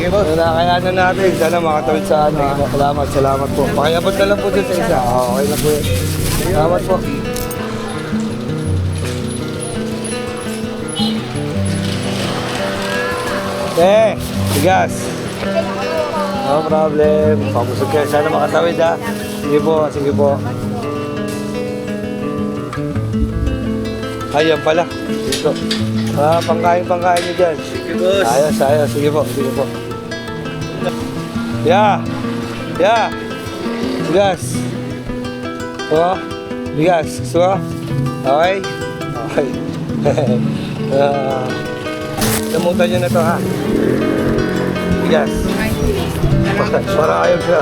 Sige boss. Nakayanan natin. Sana makatawid sa ano. Salamat po. Pakiabot na lang po dun sa isa. Okay lang po yun. Salamat po. Bigas. No problem. Pamusog kayo. Sana makatawid ha. Sige po, sige po. Ayan pala. Dito. Pangkain nyo dyan. Sige, boss. Ayos. Sige po. Bigas. Bigas. Gusto mo? Okay? Namutan nyo na to ha. Bigas. Para ayaw siya.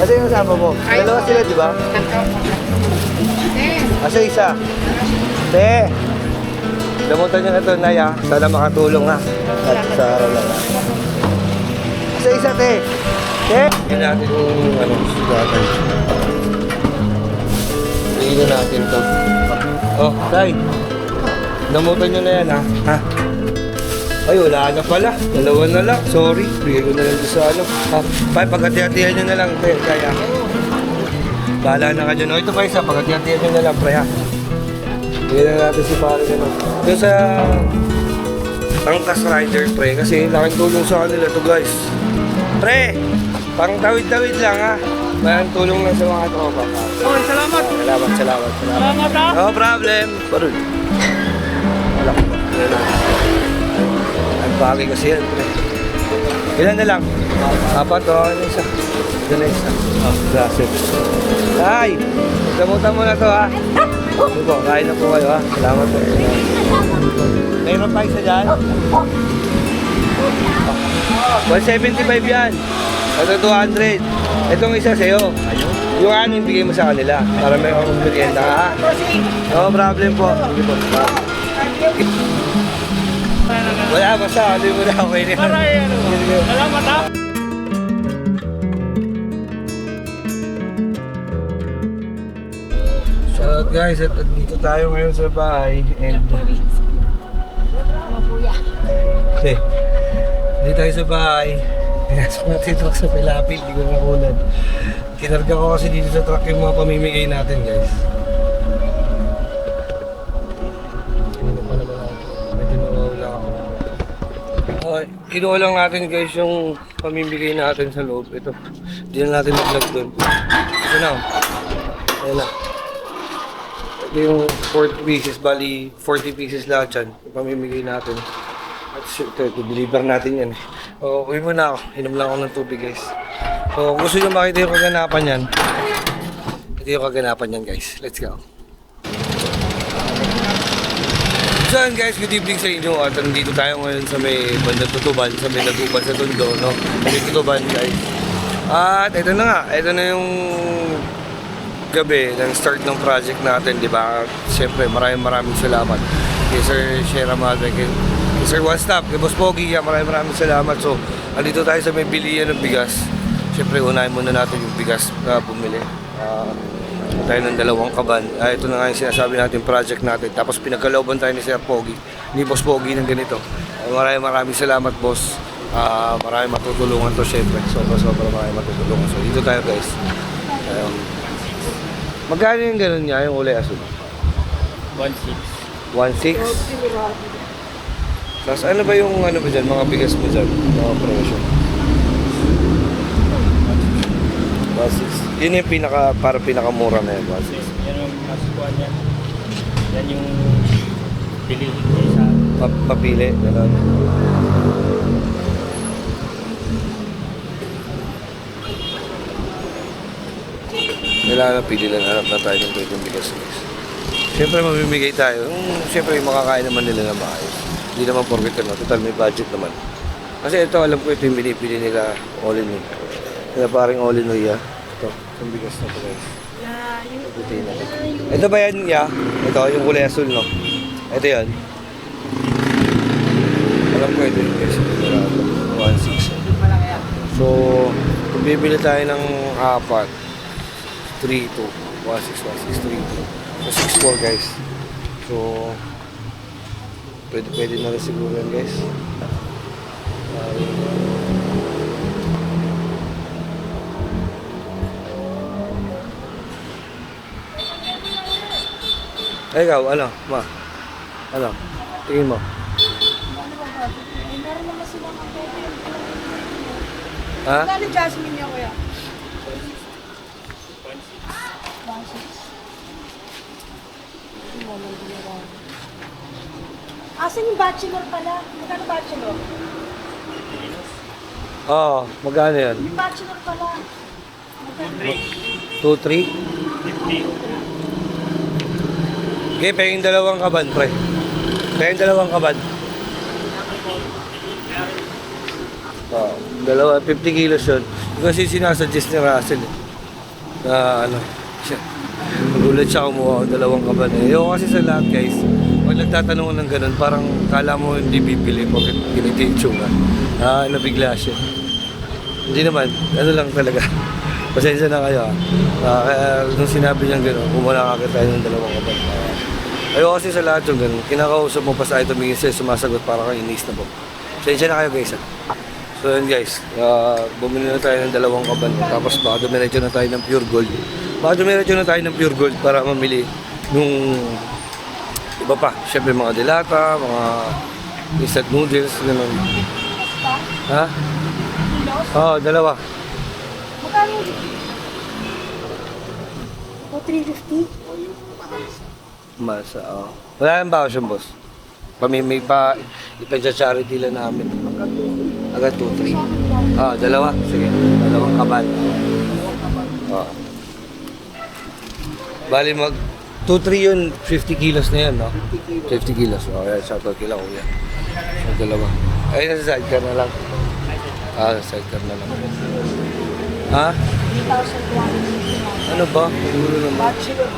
Kasi yung kasama mo. Dalawa sila, di ba? Asa isa? Te! Namutan nyo na to, Naya. Sana makatulong ha. At sa araw lang. Asa isa, te? Te! Tingnan natin yung sugatan. Tingnan natin to. Oh, tay. Namutan nyo na yan ha. Ha? Ay, wala na pala. Dalawa na lang. Sorry. Bigay ko na lang sa ano. Pagkati-hatihan nyo na lang. Kaya. Bahala na ka dyan. O, ito pa isa. Pagkati-hatihan nyo na lang, pre, ha. Bigyan na natin si pare na. Yung sa Tangkas Rider, pre. Kasi laking tulong sa kanila to, guys. Pre! Pang tawid-tawid lang, ha. Mayang tulong lang sa mga tropa. Oy, salamat. Salamat. Salamat ha. No problem. Parol. Wala ko ba? Ang bagay kasi yan, pre. Ilan na lang? Apat o, ano isa? Ito na isa. Gracias. Ay! Gamutan mo na to, ha? Ito po, kain na po kayo, ha? Salamat po. Mayroon pa isa dyan? 175 yan. Ito 200. Itong isa sa'yo. Yung anin, bigay mo sa kanila. Para may akong merienda, ha? No problem po. Sige po. Wala, basta. Hindi mo na ako kayo. Salamat ha. Shoutout guys, at dito tayo ngayon sa bahay. And okay, dito tayo sa bahay. Pinasok natin ito sa pilapil, hindi ko nakunan. Kinarga ko kasi dito sa truck yung mga pamimigay natin, guys. Ano pa naman ako? Medyo nawawala ako. Kinuha lang natin guys yung pamimigay natin sa loob. Ito, hindi na natin mag-vlog doon. Ito na. Ayan na. Ito yung 40 pieces, bali 40 pieces lahat yan. Yung pamimigay natin. At ito, deliver natin yan. So, uwi muna ako. Inom lang ako ng tubig guys. So, kung gusto nyo makita yung kaganapan yan, ito yung kaganapan yan guys. Let's go. So yun guys, good evening sa inyo. At nandito tayo ngayon sa may bandang Tutuban, sa may Naguban sa Tondo, no? May Tutuban guys. At ito na nga, ito na yung gabi ng start ng project natin, di ba? Siyempre, maraming salamat kay Sir Shera Madre, kay Sir One Stop, kay Boss Pogi, maraming salamat. So, andito tayo sa may bilihan ng bigas. Siyempre, unahin muna natin yung bigas na bumili. Tayo ng 2 kaban. Ito na nga yung sinasabi natin, project natin. Tapos pinagkalooban tayo ni Sir Pogi, ni Boss Pogi ng ganito. Maraming salamat, boss. Maraming matutulungan to, syempre. Sobra maraming matutulungan. So, dito tayo guys. Magkano yung gano'n niya, yung ulay asul? 1.6. 1.6? Tapos ano ba yung ano ba dyan, mga bigas mo dyan? Mga presyo? 1.6. Yun yung para pinakamura na yan, 1.6. Yan yung nasukuhan niya. Yan yung pilihin niya sa... Papili, gano'n. Kailangan pili lang, hanap na tayo ng pwedeng bigas. Siyempre mamimigay tayo. Siyempre makakain naman nila na maayos. Hindi naman porket na, total may budget naman. Kasi ito, alam ko ito yung binipili nila all-in-one. Kaya paring all-in-one, ito, yung bigas na ito guys. Ito ba yan, ya? Ito, yung kulay asul, no? Ito yan. Alam ko ito yung guys. 1.6. So, kung bibili tayo ng apat, 3.2, 1.6, 3.2. So, 6.4 guys. So, pwede na rin siguro yan guys. Ay, ikaw, ano, ma? Ano? Tingin mo? Meron naman silang ang pwede. Ha? Magkano Jasmine niya, kuya? 1.6. Asan yung bachelor pala? Magkano bachelor? Oo, magkano yan? Yung bachelor pala. Magkano? 2-3? 50. Okay, pahing dalawang kaban, pre. Pahing dalawang kaban. Oo, dalawa, 50 kilos yun. Kasi sinasuggest ni Russell eh. Na ano, siya. Magulat siya kumuha ng dalawang kaban eh. Yung kasi sa lahat guys, pag nagtatanong ng ganun, parang kala mo hindi bibili porque ganito yung tsura. Nabigla siya. Hindi naman, ano lang talaga. Pasensya na kayo nung sinabi niyang gano'n, kumula kagad tayo ng dalawang kaban. Ayoko kasi sa lahat yung gano'n, kinakausap mo pa sa ito, tumingin sa'yo, sumasagot para kang inis na po. Pasensya na kayo guys So yun guys, bumili na tayo ng dalawang kaban. Tapos baka dumiretso na tayo ng pure gold. Baka dumiretso na tayo ng pure gold para mamili nung iba pa. Siyempre mga dilata, mga instant noodles, gano'n. Ha? Oo, dalawa. Magkano? O 350? Masa, oo. Wala nang bawas yung boss. May pa, ipa-charity lang namin. Agad 2-3. Dalawa. Sige, dalawang kaban. Oo. Bali mag 2-3 yun, 50 kilos na yan, no? 50 kilos. Yan, shoutout kila kuya. So, dalawa. Ay, nasa sidecar na lang. Sidecar na lang. Ha? 3,200. Ano ba? Gulo naman. Bachelor.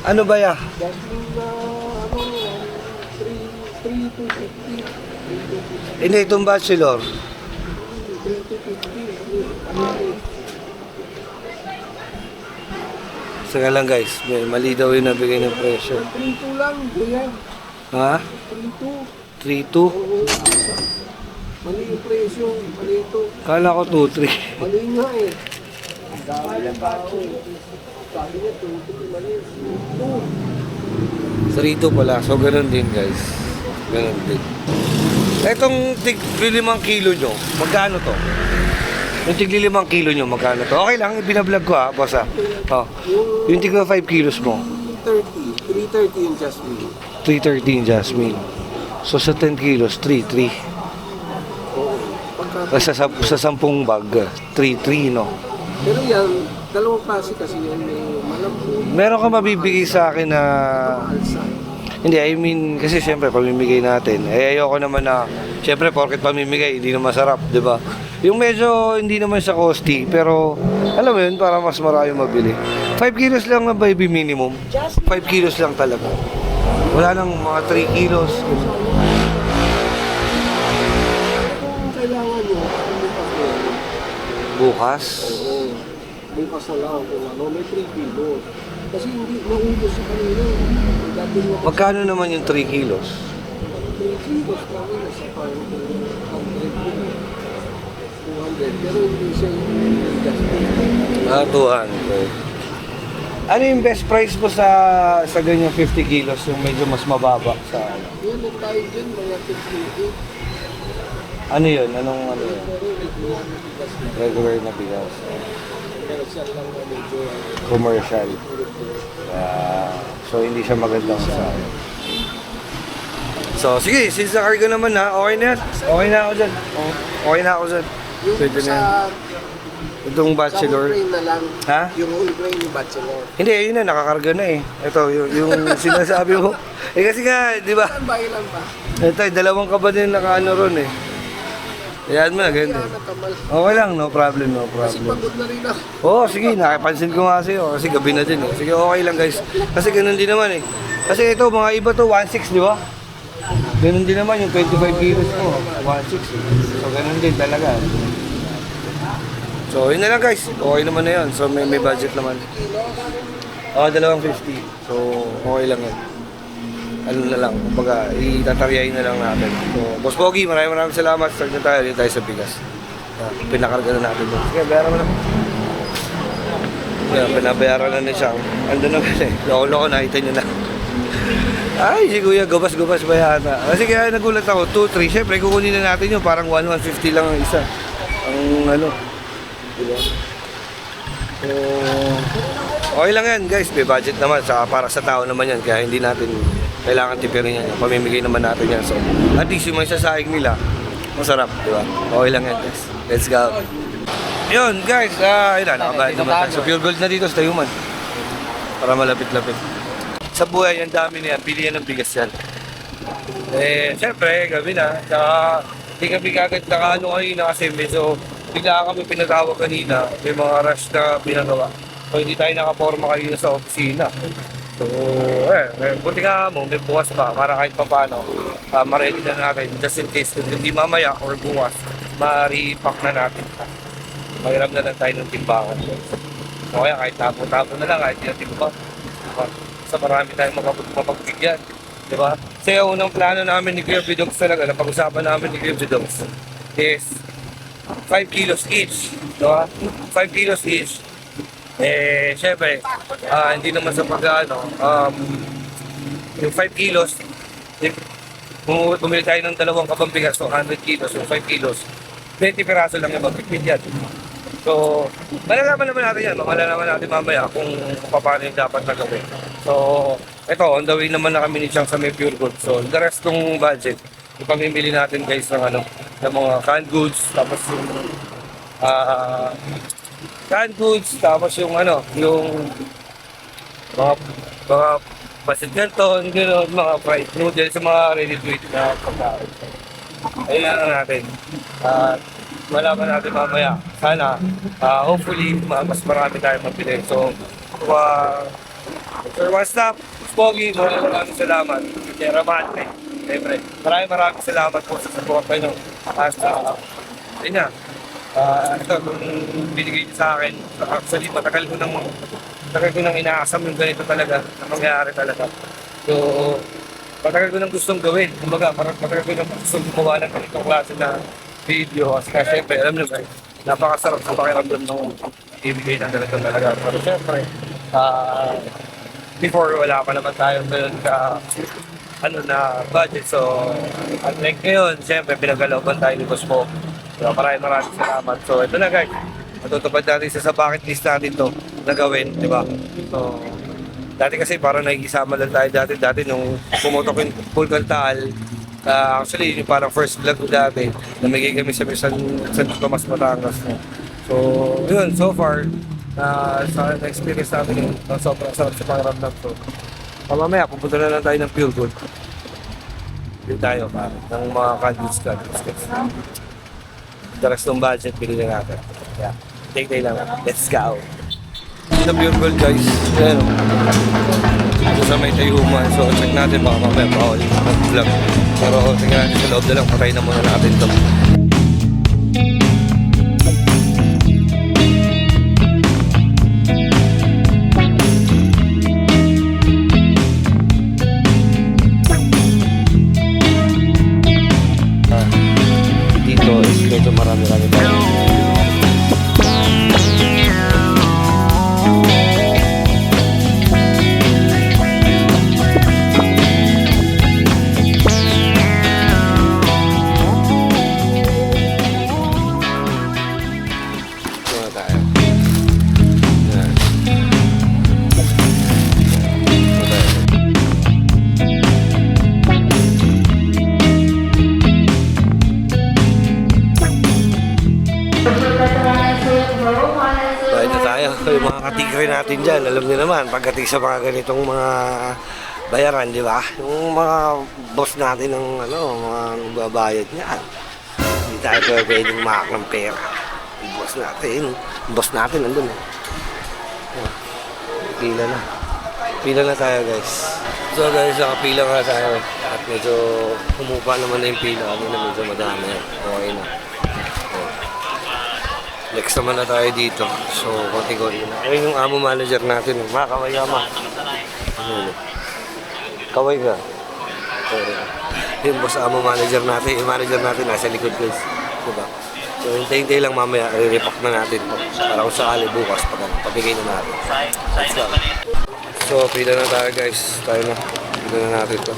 Ano ba ya? Hindi, itong bachelor. Saka lang guys, may mali daw yung nabigay ng presyo. 3-2 lang, kuya. Ha? 3-2. 3-2? Mali yung presyo. Mali ito. Kala ko 2-3. Mali nga eh. Ang dami ng tao. Sabi niya 2-3. Mali. 3-2 pala. So, ganun din guys. Ganun din. Etong tigli 5 kilo nyo, magkano to? Yung tigli 5 kilo nyo, magkano to? Okay lang, binablog ko boss Yung tigli 5 kilos mo, 330 yung Jasmine. 330 yung Jasmine. So sa 10 kilos, 3-3. Oo. Pagka, Sa 10 bag, 3-3, no? pero yan, dalawang klase kasi yan. May malambot, Meron ka mabibigay sa akin na... alsa. Hindi, I mean, kasi siyempre pamimigay natin. Ayoko naman na, siyempre porket pamimigay, hindi na masarap, di ba? Yung medyo hindi naman sa costly, pero alam mo yun, para mas marami mabili. 5 kilos lang na baby minimum. 5 kilos lang talaga. Wala nang mga 3 kilos. Kung kailangan nyo, bukas na yan. Bukas. Oo. Bukas na lang kung ano, may 3 kilos. Kasi hindi maubos sa kanila. Dati mo kasi Magkano naman yung 3 kilos? 3 kilos kami nasa parang 200. Pero hindi siya yung Jasmine. 200. Ano yung best price mo sa ganyang 50 kilos, yung medyo mas mababa sa ano? Yan ang tayo dyan, mga 58. Ano yun? Anong ano yun? Pero regular na bigas na. Regular na bigas. Pero siya lang na medyo Commercial. So hindi siya magandang sa So sige, since na-cargo naman okay na yan. Okay na ako dyan. Okay na ako dyan. yung Pwede na yan. sa Itong whole bachelor. grain na lang. Ha? Yung whole grain yung bachelor. Hindi, yun na, nakakarga na eh. Ito, yung sinasabi mo. Kasi nga, di ba? Saan ba ilan ba? Ito, dalawang ka ba din nakaano ron eh. Ayan mo na, Kaya ganyan. nakamal. Okay lang, no problem, no Kasi problem. pagod na rin ako. Oo, sige, nakapansin ko nga sa'yo. Kasi gabi na din eh. Sige, okay lang guys. Kasi ganun din naman eh. Kasi ito, mga iba to, 1.6, di ba? Ganun din naman yung 25 kilos ko. 1.6 eh. So, ganun din talaga. So, yun na lang guys. Okay naman na yun. So, may budget naman. Oo, 250. So, okay lang yun. Ano na lang, kumbaga, itataryahin na lang natin. So, Boss Pogi, maraming salamat. Start na tayo, dito tayo sa bigas. Pinakarga na natin doon. Sige, bayaran mo na. Yan, pinabayaran na ni Siyang. Ando naman eh. Loko-loko, nakita nyo na. Ay, si Kuya, gabas-gabas ba yata? Kasi kaya nagulat ako, 2, 3. Siyempre, kukunin na natin yun. Parang 150 lang ang isa. Ang ano. Diba? So, okay lang yan, guys. May budget naman. Para sa tao naman yan. Kaya hindi natin kailangan tipirin yan. Pamimigay naman natin yan. So, at least yung may sasaing nila, masarap. Diba? Okay lang yan, guys. Let's go. Yun, guys. Ayun na, nakabayad naman tayo. So, pure gold na dito sa Tayuman. Para malapit-lapit. Sa buhay, ang dami na yan. Pili yan ng bigas yan. Eh, syempre, gabi na. Saka, hindi kami kagad nakaano kanina kasi medyo bigla kami pinatawag kanina. May mga rush na pinagawa. So, hindi tayo nakaporma kanina sa opisina. So, buti nga mo, may bukas pa para kahit pa paano, ma-ready na natin. Just in case, kung hindi mamaya or bukas, ma-repack na natin. Mahiram na lang tayo ng timbangan. O kaya kahit tapo-tapo na lang, kahit tinatimbang. Sa marami tayong mapagbigyan. Diba? Kasi yung unang plano namin ni Kuya Bidogs talaga, na pag-usapan namin ni Kuya Bidogs is 5 kilos each. Diba? 5 kilos each. Eh, syempre, hindi naman sa pag-ano, yung 5 kilos, bumili tayo ng dalawang kabambigas, so 100 kilos, yung 5 kilos, 20 piraso lang yung magbibigyan. So, malalaman naman natin yan. Malalaman natin mamaya kung paano yung dapat na gawin. So, ito, on the way naman na kami ni Chang sa may pure gold. So, the rest ng budget, ipamimili natin guys ng ano, ng mga canned goods, tapos yung canned goods, tapos yung ano, yung mga pasit canton, gano'n, mga fried noodles, mga ready-to-eat na pagkain. Ayun na natin. Malaman natin mamaya. Sana, hopefully, mas marami tayong mabili. So, Sir One Stop, Pogi, maraming salamat. Kaya Ramante, siyempre. Maraming salamat po sa support kayo. Ayun na. Ito, kung binigay niyo sa akin, actually, matagal ko nang inaasam yung ganito talaga, na mangyayari talaga. So, matagal ko nang gustong gawin. Kumbaga, matagal ko nang gustong gumawa ng ganitong klase na video. Kasi syempre, alam nyo guys, napakasarap sa pakiramdam ng ibigay ng ganito talaga. Pero syempre, before wala pa naman tayong ganun na budget. So, unlike ngayon, syempre, pinagkalooban tayo ni Boss Mo. So, maraming salamat. So, ito na guys, matutupad natin sa bucket list natin to na gawin, di ba? So, dati kasi parang nakikisama lang tayo dati nung pumutok yung Pulkan Taal. Actually, yung parang first vlog ko dati, namigay kami sa San Tomas, Batangas. So, yun, so far, sa experience natin yun, sobrang sarap sa pangaramdam. So, mamaya, pupunta na lang tayo ng Pure Gold. Yun tayo, ng mga candles. The rest ng budget, bilhin na natin. Yeah, take tayo lang. Let's go! Sa Pure Gold guys, ayan o. Ito sa may Tayuman, so check natin baka mamaya bawal mag-vlog. Pero tingnan natin sa loob na lang, patay na muna natin ito. Dito is medyo marami-rami tayo. Yung mga katigre natin dyan, alam niyo naman, pagdating sa mga ganitong mga bayaran, di ba? Yung mga boss natin ng mga babayad niyan. Hindi tayo pwedeng mahak ng pera. Yung boss natin, nandun eh. Pila na tayo guys. So guys, nakapila nga tayo. At medyo humupa naman na yung pila. Medyo madami yan. Okay na. Next naman na tayo dito. So, konti-konti na. Ayun yung amo manager natin. Kaway ka, ma. Kaway ka. Yung boss amo manager natin. Yung manager natin nasa likod guys. Diba? So, hintay-hintay lang mamaya, i-repack na natin to. Para kung sakali bukas, pabigay na natin. Let's go. So, pila na tayo guys. Tayo na. Pila na natin to.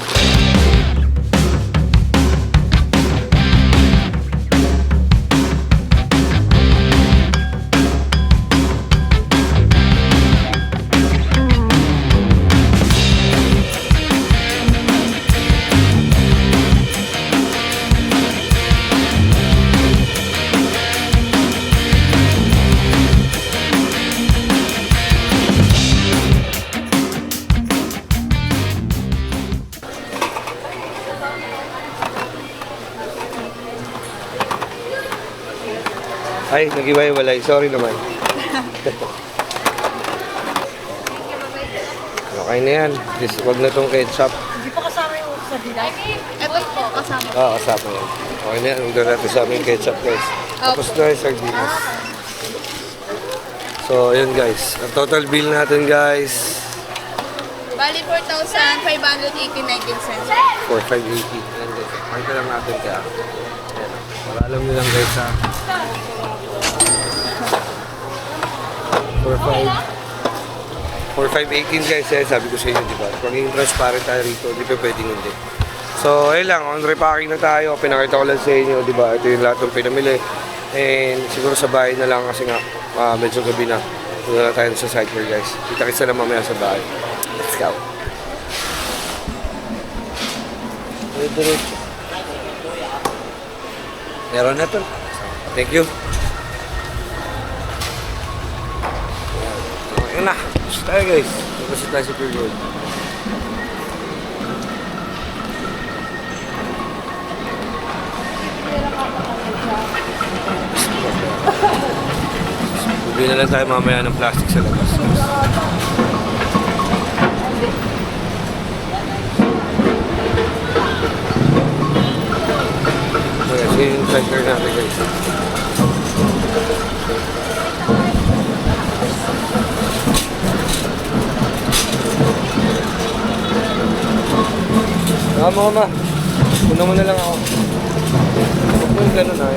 Ay, nag-iwalay. Sorry naman. Okay na yan. Just, wag na tong ketchup. Hindi pa kasama yung sa dilaw. Ito po, kasama. Kasama yan. Okay na yan. Huwag na natin sa aming ketchup, guys. Tapos na yung sardinas. So, yun guys. Ang total bill natin, guys, Bali, 4,580.19 cents. 4,580. Yan, guys. Pakita lang natin kaya. Yan. Para alam nyo lang, guys, ha. 4,518 guys, sabi ko sa inyo, di ba? Pagiging transparent tayo rito, di pa pwedeng hindi. So, ayun lang, on repacking na tayo. Pinakita ko lang sa inyo, di ba? Ito yung lahat ng pinamili. And siguro sa bahay na lang kasi nga, medyo gabi na. Doon na tayo sa site here, guys. Kita-kita na mamaya sa bahay. Let's go. Diretso. Meron na to. Thank you. Ayun na. Gusto tayo guys. Gusto tayo sa Pure Gold. Bibili na lang tayo mamaya ng plastic sa labas. Kasi yung cycle natin guys. Mama. Puno mo na lang ako. Huwag mo yung gano'n ha.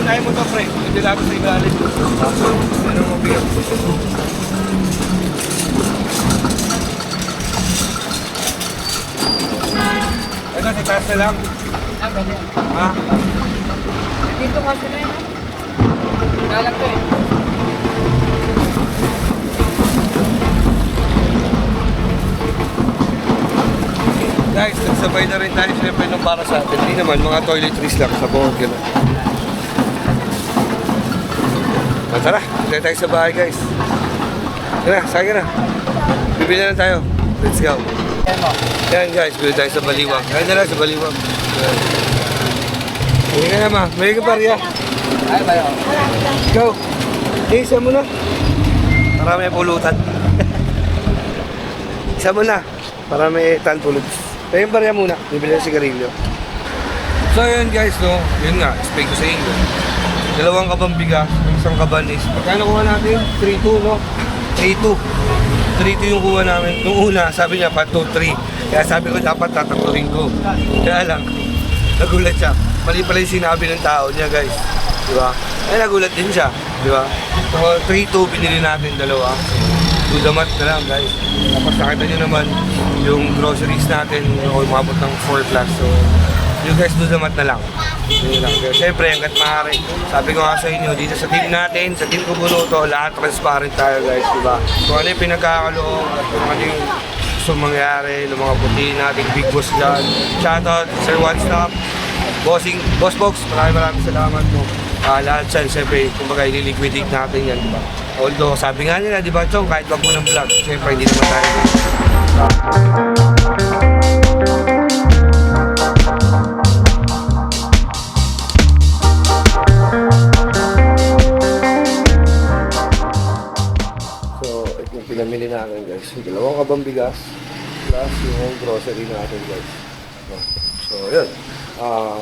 Unahin mo to, pre. Hindi lang sa ilalim. Ano mo biyak? Ito, si taas na lang. Ha? Dito kasi na yun. Galang ko eh. Guys, nagsabay na rin tayo siyempre nung para sa atin. Hindi naman, mga toiletries lang sa buong gano'n. Tara, tayo tayo sa bahay guys. Tara, saka na. Bibili na tayo. Let's go. Yan guys, bibili tayo sa Baliwag. Kaya na lang sa Baliwag. Hindi ka naman, may ka pariya. Go. Isa mo na. Para may pulutan. Isa mo na. Para may tanpulot. Kaya yung pariya muna. Bibili na sigarilyo. So yun guys, no. Yun nga, speak ko sa inyo. Dalawang kabang bigas, isang kaban is. Pagkano kuha natin? 3-2, no? 3-2. 3-2 yung kuha namin. Nung una, sabi niya pa 2-3. Kaya sabi ko dapat tatakturin ko. Kaya lang, nagulat siya. Mali pala yung sinabi ng tao niya, guys. Di ba? Ay, nagulat din siya. Di ba? So, 3-2 binili natin dalawa. Do the math na lang, guys. Tapos nakita nyo naman yung groceries natin. Umabot ng 4 plus. So, you guys do the math na lang. Yun lang. Pero siyempre, hanggat maaari, sabi ko nga sa inyo, dito sa team natin, sa team Kubunuto, lahat transparent tayo guys, diba? Kung ano yung pinagkakaloob, at kung ano yung gusto mangyari, ng mga puti nating big boss dyan. Shoutout, Sir One Stop, Boss Box, maraming salamat mo. Lahat siya, siyempre, kumbaga ililiquidate natin yan, diba? Although, sabi nga nila, diba, Chong, kahit wag mo ng vlog, siyempre, hindi naman tayo. Pinamili natin guys. Dalawang kabang bigas, plus yung grocery natin guys. So yun,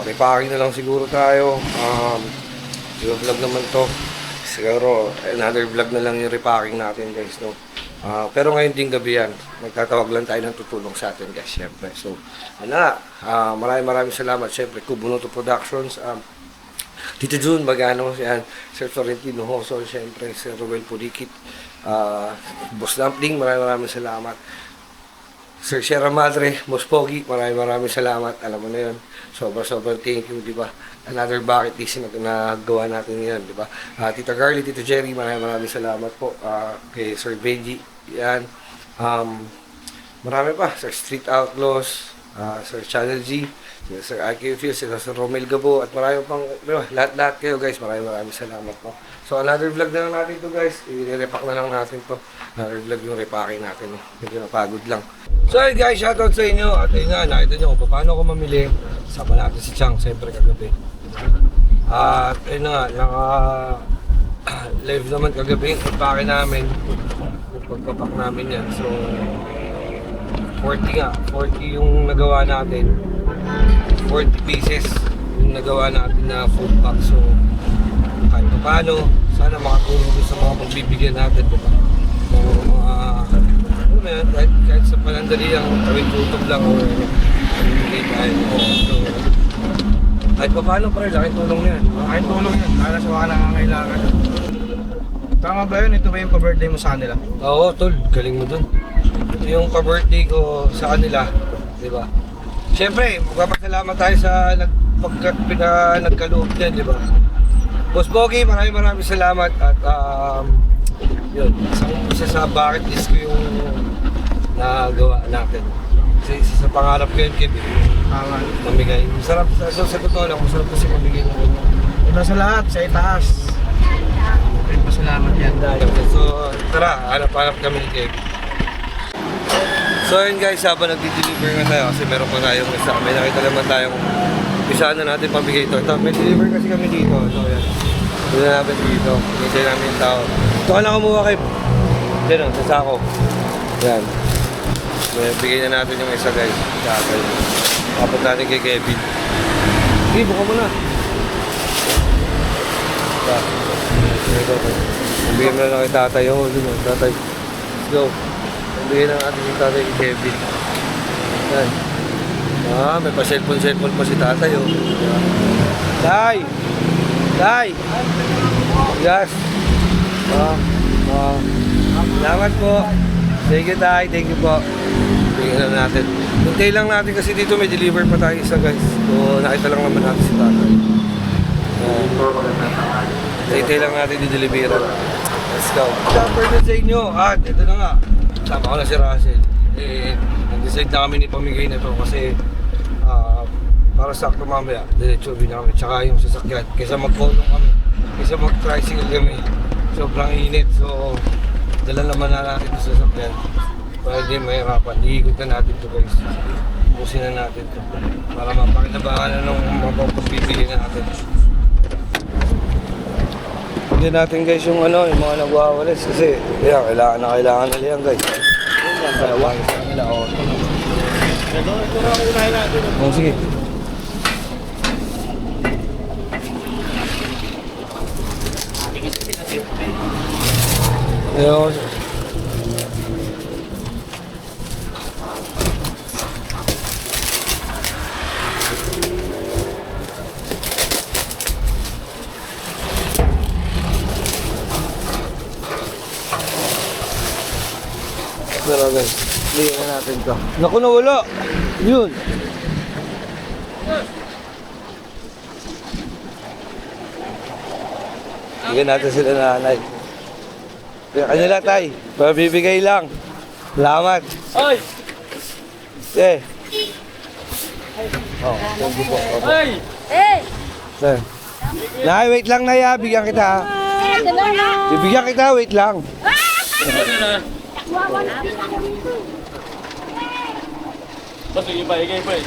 repacking na lang siguro tayo. Yung vlog naman to, siguro another vlog na lang yung repacking natin guys, no? Pero ngayon din gabi yan, magtatawag lang tayo ng tutulong sa atin guys, syempre. So, maraming salamat syempre, Kubunoto Productions, Tito Jun Magano, yan, Sir Florentino Hoso, syempre, Sir Ruel Pudikit, Boss Dumpling, maraming salamat. Sir Sierra Madre, Boss Pogi, maraming salamat. Alam mo na yun. Sobrang thank you, di ba? Another bucket list na nagawa natin yan, di ba? Tita Carly, Tito Jerry, maraming salamat po. Kay Sir Benji, yan. Marami pa. Sir Street Outlaws, Sir Channel G, Sir IQ Fields, Sir Romel Gabo, at marami pang, lahat kayo guys, maraming salamat po. So another vlog na lang natin to guys, i-repack na lang natin to. Another vlog yung repacking natin, medyo napagod lang. So hey guys, shoutout sa inyo, at ayun nga, nakita nyo kung paano ako mamili. Sama natin si Chang, siyempre kagabi. At ayun na nga, live naman kagabi, repacking namin, yung pagpapak namin yan. So 40 yung nagawa natin, 40 pieces yung nagawa natin na food pack. So kahit pa paano, sana makatulong din sa mga pagbibigyan natin, diba? Kahit sa panandali ang kawin tutok lang o hindi tayo. So kahit pa paano pa rin, laking tulong yan. Kahit tulong yan, para sa mga nangangailangan. Tama ba yun? Ito ba yung pa-birthday mo sa kanila? Oo, tol, galing mo dun. Ito yung pa-birthday ko sa kanila, di ba? Siyempre, magpapasalamat tayo sa nagkaloob niyan, di ba? Boss Bogi, maraming salamat at yun, isa sa bucket list ko yung nagawa natin. Isa sa pangarap ko yun, Kib, mamigay. Masarap, sa totoo lang, masarap kasi mamigay ng ganyan. Una sa lahat, sa itaas. Pasalamat yan dahil. So, tara, hanap-hanap kami ni Kib. So yun guys, habang nag-deliver nga tayo kasi meron pa tayong isa. May nakita naman tayong isa na natin pabigay ito. May deliver kasi kami dito. So yan. Doon na natin dito. Hinintay namin yung tao. Ito ka lang kumuha kay... Yan o, sa sako. Yan. May bigay na natin yung isa guys. Kakay. Kapag natin kay Kevin. Sige, buka mo na. Ito. Bigyan mo na lang kay tatay. Oh, dun o, tatay. Let's go. Bigyan na natin yung tatay kay Kevin. Yan. May pa-cellphone pa si tatay. Oh. Tay! Tay! Yes! Salamat po. Thank you, Tay. Thank you po. Bigyan na natin. Hintay lang natin kasi dito may deliver pa tayo isa guys. So nakita lang naman natin si tatay. Hintay lang natin di-deliver. Let's go. Jumper din sa inyo. At ito na nga. Tama ko na si Russell. Nag-decide na kami ni pamigay na to kasi para sakto mamaya, diretso na kami. Tsaka yung sasakyan, kaysa mag-photo kami, kaysa mag-tricycle kami, sobrang init. So, dala naman na natin ito sa sasakyan. Para hindi mahirapan, iikot na natin ito guys. Busin na natin ito para mapakinabangan na ng mga pagbibili natin. Hindi natin guys yung yung mga nagwawalis kasi kailangan nila yan guys. Dalawa sa kanila o. Ito na ang unahin natin. Oh, sige. Ayun. Pero guys, liyan na natin to. Naku, nawala. Yun. Bigyan natin sila nanay. Kaya kanila tay, mabibigay lang. Salamat. Ay! Eh. Oh, thank you po. Ay! Sir. Nay, wait lang na ya. Bigyan kita ha. Bibigyan kita, wait lang. Basta ibigay pa eh.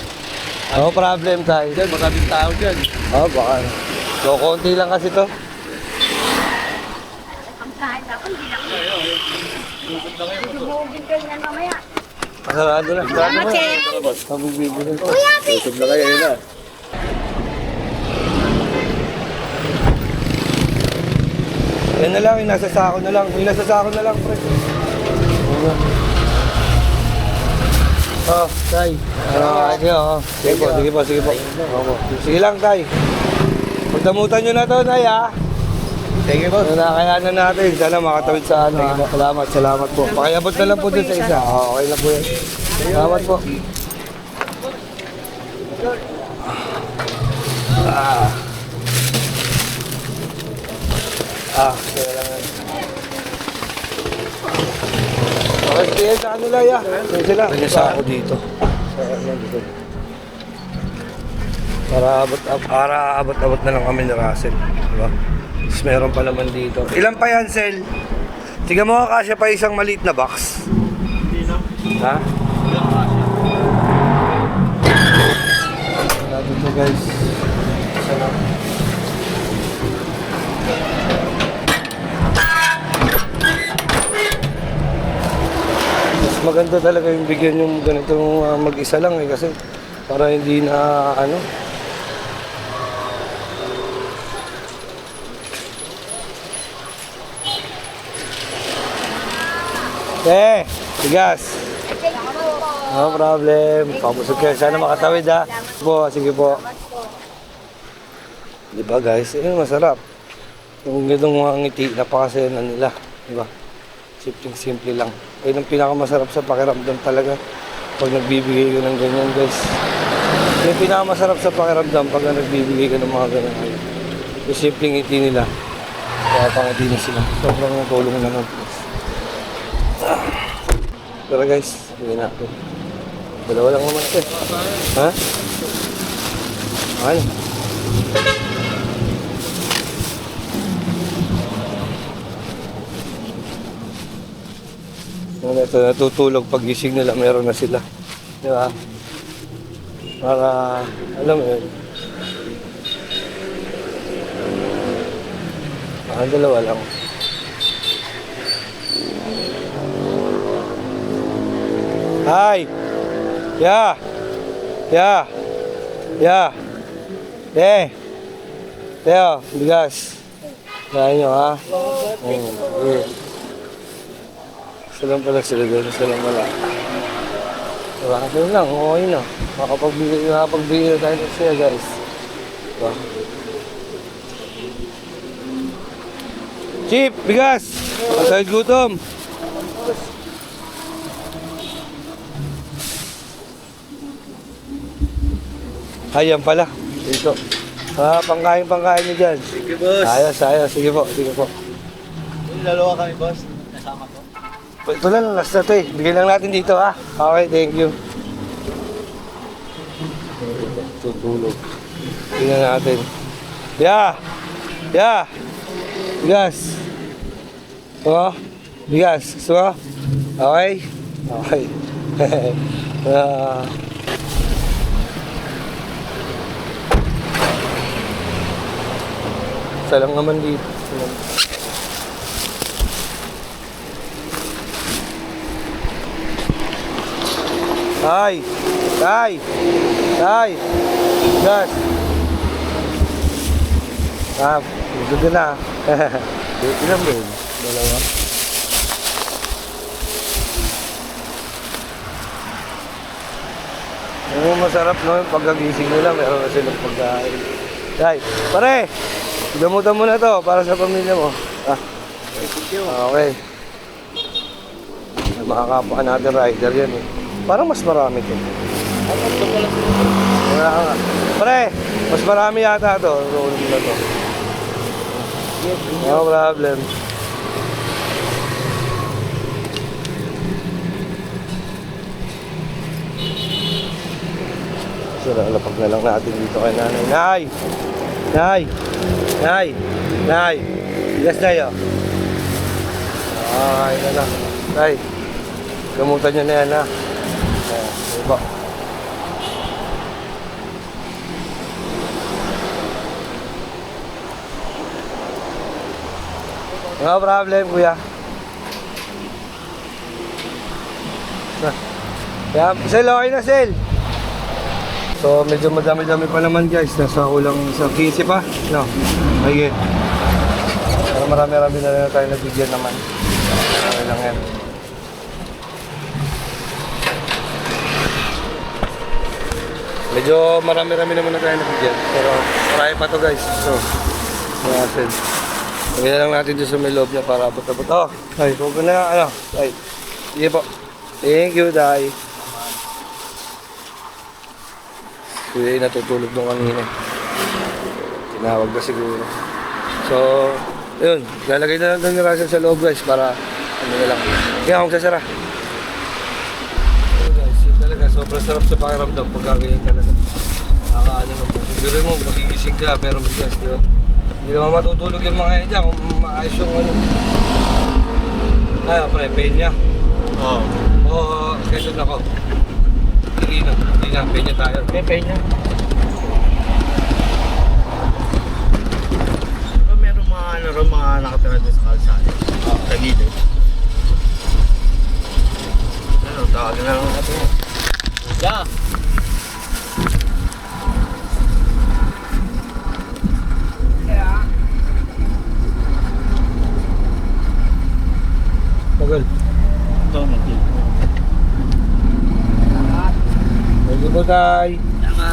No problem tayo. Diyan, maraming tao dyan. Oh, baka. So, konti lang kasi to. Kahit ako, hindi na ako. Bubugin kayo na mamaya. Sarado na. Salamat, Chef. Kuya, YouTube na kayo, yun na. Yan na lang, yung nasa sako na lang. Yung nasa sako na lang, pre. Oh, tay. Sige, oh. Sige po. Opo. Sige lang, tay. Pagdamutan nyo na to, tay, ha? Sige po. Nakakayanan natin. Sana makatawid sa ano, ha? Salamat po. Pakiabot na lang po dun sa isa. Okay lang po yan. Salamat po. Kaya lang yan. Okay, sige sa kanila, ya. Sige sila. Kanya sa ako dito. Para abot-abot na lang kami ni Russell. Diba? Tapos meron pa naman dito. Ilan pa yan, Sel? Tingnan mo, kasya pa isang maliit na box. Ha? Natin to, guys. Isa lang. Mas maganda talaga yung bigyan yung ganitong mag-isa lang eh, kasi para hindi na ano. Bigas. No problem. Pamusog kayo. Sana makatawid, ha. Sige po. Diba, guys? Yun, masarap. Yung ganitong mga ngiti, napakasaya na nila. Diba? Simple lang. Ayun ang pinakamasarap sa pakiramdam talaga pag nagbibigay ka ng ganyan, guys. Yung pinakamasarap sa pakiramdam pag nagbibigay ka ng mga ganyan. Yung simpleng ngiti nila. Kaya pangiti na sila. Sobrang tulong na lang. Pero guys, hindi natin. Dalawa lang naman ito. Ha? Ano? Ito, natutulog pag gising nila, meron na sila. Di ba? Para, alam mo yun. Dalawa lang. Hi! Yeah! Teo, bigas. Kaya nyo, ha? Salam pala sila doon, salam pala. Diba? Doon lang, okay na. Makapagbigay na tayo ng siya, guys. Diba? Chip, bigas! Ang gutom! Ayan pala, dito. Pangkain nyo dyan. Sige, boss. Ayos. Sige po. Dalawa kami, boss. Nasama ko. Ito lang, last na to eh. Bigyan lang natin dito, ha. Okay, thank you. Tutulog. Tingnan natin. Yeah! Bigas. Bigas. Gusto mo? Okay? Isa lang naman dito. Tay! Gas! Gusto na. Ilan ba yun? Dalawa. Yung masarap no, yung pagkagising nila, meron na silang pagkain. Tay, pare! Damutan mo na to para sa pamilya mo. Okay. Makakapa natin rider yan eh. Parang mas marami to. Pare, mas marami yata to. Rolling na to. No problem. So, lalapag na lang natin dito kay nanay. Nay! Bigas na yun. Ay, na lang. Nay, gamutan nyo na yan, ha? Diba? No problem, kuya. Yeah, Sel, okay na, Sel. So, medyo madami-dami pa naman guys. Nasa kulang sa 15 pa. No, okay. Pero marami-rami na rin tayo nabigyan naman. Okay lang yan. Medyo marami-rami naman na tayo nabigyan. Pero marami pa to guys. So, mga Sel. Lagyan na lang natin doon sa may loob niya para abot-abot. Oh, ay, huwag na, ano, ay. Sige po. Thank you, Day. Kuya ay natutulog nung kanina. Tinawag na siguro. So, yun. Lalagay na lang doon ni Russell sa loob guys para ano na lang. Kaya akong sasara. So guys, yun talaga. Sobrang sarap sa pakiramdam pag gagawin ka na. Nakakaano na po. Siguro mo, magigising ka pero bigas, di ba? Hindi naman matutulog yung mga yan dyan kung maayos yung ano. Ay, pre, penya. Oo. Oo, schedule ako. Hindi na, penya tayo. Penya. Pero meron mga nakatira doon sa kalsada. Sa gilid. Ano, tawagin na lang natin. Yeah. Tagal. Ito, natin. Sige po, Tay.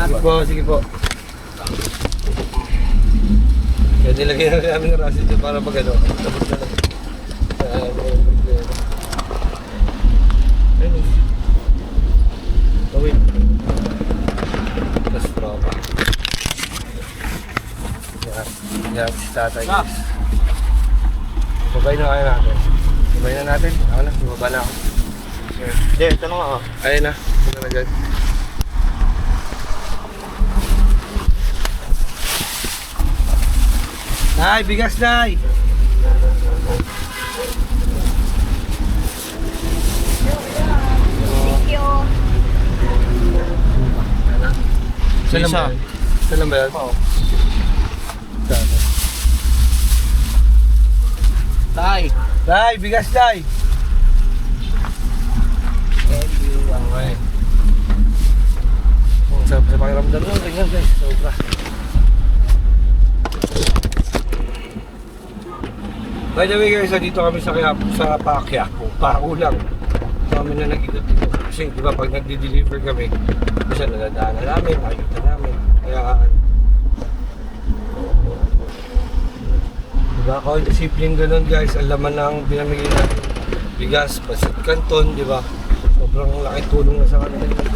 Sige po, sige po. Kaya nilagyan na namin ng Russell dyan para pag ano, tapos na lang. Gawin. Tapos tropa. Yan, si tatay. Babay na kayo natin. Babay na natin. Ako na, bumaba na ako. Hindi, ito na nga. Ayun na, ito na dyan. Nay, bigas, Nay! Thank you. Saan lang ba yan? Saan lang ba yan? Oo. Tay! Tay, bigas, Tay! Thank you. Okay. Ang sarap sa pakiramdam nyo. Tingnan guys, sobra. By the way guys, dito kami sa Pacquiao. Pako lang. Kami na nag-ikot dito. Kasi di ba pag nagdi-deliver kami, kasi nadadaanan namin, makikita namin. Kaya diba, kahit simpleng ganun guys, ang laman ng pinamigay natin bigas, pasit kanton, di ba? Sobrang laki tulong na sa kanila yun.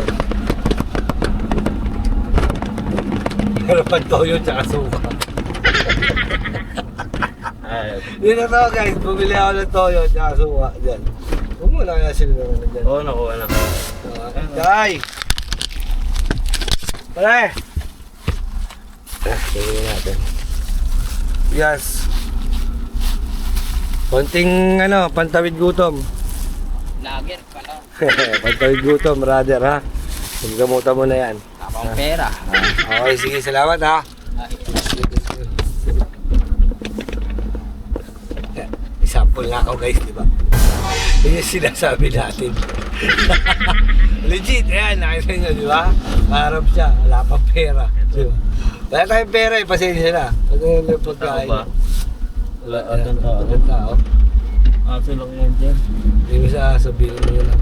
Meron pa toyo tsaka suka. Yun na to guys, bumili ako ng toyo tsaka suka dyan. Huwag mo na kaya sila naman dyan. Oo, nakuha na. Tay! Pare! Tingnan natin. Yes. Konting ano, pantawid gutom. Lager pala. Pantawid gutom, brother ha. Gamutan mo na yan. Tapang pera. Okay, sige, salamat ha. Example nga ako guys, di ba? Yun yung sinasabi natin. Legit, ayan, nakita nyo, di ba? Harap siya, wala pang pera. Di ba? Wala tayong pera, pasensya na. Pag may pagkain. Tao ba? Wala tayong tao. Aso lang yan dyan. Hindi mo siya sabihin mo yun lang.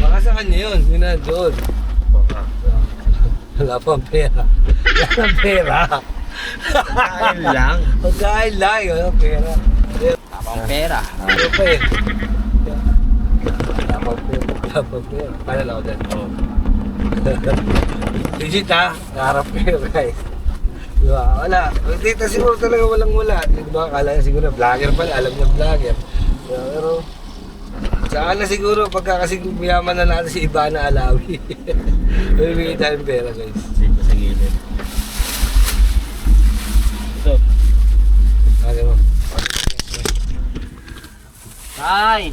Baka sa kanya yun, yun na doon. Wala pang pera. Wala pang pera. Pagkain lang. Pagkain lang, wala pera. Tapang pera. Ano pa eh? Wala pang pera. Wala pang pera. Kaya lang ako dyan. Legit ha, naharap ko yun guys. Diba? Wala. Dito siguro talaga walang wala. Diba? Akala niya siguro vlogger pala, alam niya vlogger. Diba? Pero saan na siguro pagka kasi mayaman na natin si Ivana Alawi. Bibigay tayong pera guys. Dito sa gilid. Ito. Kaya mo. Tay!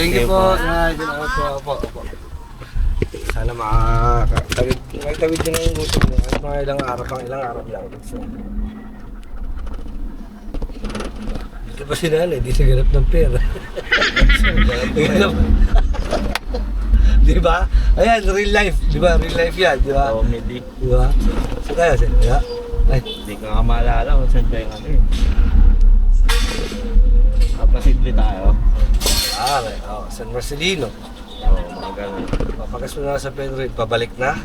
Thank you po. Ay, salamat po. Sana makakatawid din ang gusto mo. Kahit mga ilang araw lang. So, dito pa si nanay, di siya ganap ng pera. Di ba? Ayan, real life. Di ba? Real life yan, di ba? Comedy. Di ba? So tayo, sir. Yeah. Ay, Hindi ko nga maalala kung saan ba yung ano eh. Papasidli tayo. okay. San Marcelino. Oo, mga ganun. Papagas mo na sa Penrith, pabalik na.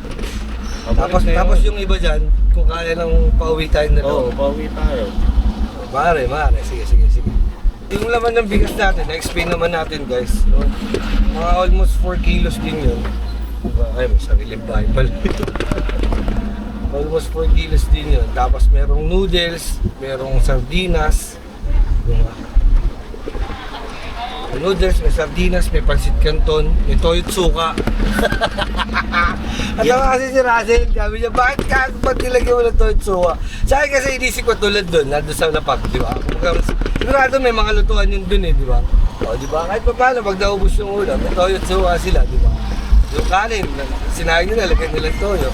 Pabalik na yun. Tapos yung iba dyan, kung kaya nang pauwi tayo na Oo, doon. pauwi tayo. Mare. Sige. Yung laman ng bigas natin, na-explain naman natin guys. No? Mga almost 4 kilos din yun. Diba? Ay, may sariling bahay pala. Almost 4 kilos din yun. Tapos merong noodles, merong sardinas. Diba? May noodles, may sardinas, may pansit canton, may toyot suka. At ako kasi si Russell, sabi niya, ba't nilagyan mo ng toyot suka? Sa akin kasi inisip ko tulad doon, nandun sa lapag, di ba? Sigurado may mga lutuan yun doon eh, di ba? O, di ba? Kahit pa paano, pag naubos yung ulam, may toyot suka sila, di ba? Yung kanin, sinayang nila, lagyan nilang toyo.